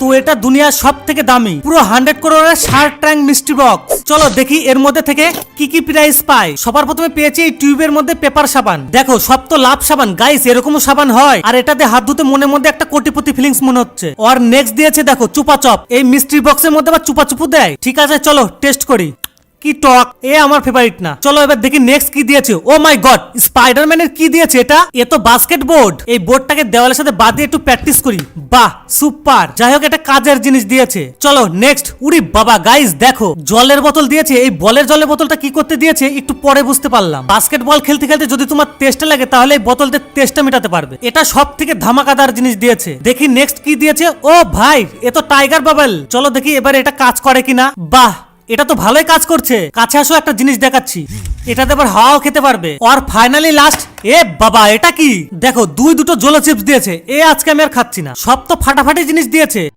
তো এটা দুনিয়ার সব থেকে দামি পুরো 100 করোড়ের শার্ক ট্যাঙ্ক মিস্ট্রি বক্স। চলো দেখি এর মধ্যে থেকে কি কি প্রাইস পাই। সবার প্রথমে পেয়েছি এই টিউবের মধ্যে পেপার সাবান। দেখো সব তো লাভ সাবান গাইস, এরকমও সাবান হয়। আর এটাতে হাত ধুতে মনের মধ্যে একটা কোটিপতি ফিলিংস মনে হচ্ছে। আর নেক্সট দিয়েছে দেখো চুপা চপ। এই মিস্ট্রি বক্সের মধ্যে আবার চুপা চুপু দেয়। ঠিক আছে চলো টেস্ট করি। কি টক, এ আমার ফেভারিট না। চলো এবার দেখি নেক্সট কি দিয়েছে। ও মাই গড, স্পাইডারম্যানের কি দিয়েছে এটা? এ তো বাস্কেট বোর্ড। এই বোর্ডটাকে দেওয়ালের সাথে বাঁধিয়ে একটু প্র্যাকটিস করি। বাহ সুপার, যাই হোক এটা কাজের জিনিস দিয়েছে। চলো নেক্সট। উরি বাবা গাইস দেখো জলের বোতল দিয়েছে। এই বলের জলের বোতলটা কি করতে দিয়েছে একটু পরে বুঝতে পারলাম। বাস্কেটবল খেলতে খেলতে যদি তোমার তেষ্টা লাগে তাহলে এই বোতলতে তেষ্টা মেটাতে পারবে। এটা সব থেকে ধামাকাদার জিনিস দিয়েছে। দেখি নেক্সট কি দিয়েছে। ও ভাই এ তো টাইগার বাবল। চলো দেখি এবারে এটা কাজ করে কিনা। বাহ এটা তো ভালোই কাজ করছে। কাছে আসো একটা জিনিস দেখাচ্ছি। এটাতে আবার হাওয়াও খেতে পারবে। আর ফাইনালি লাস্ট। এ বাবা এটা কি? দেখো দুটো জলো চিপস দিয়েছে। এ আজকে আমি আর খাচ্ছি না, সব তো ফাটাফাটি জিনিস দিয়েছে।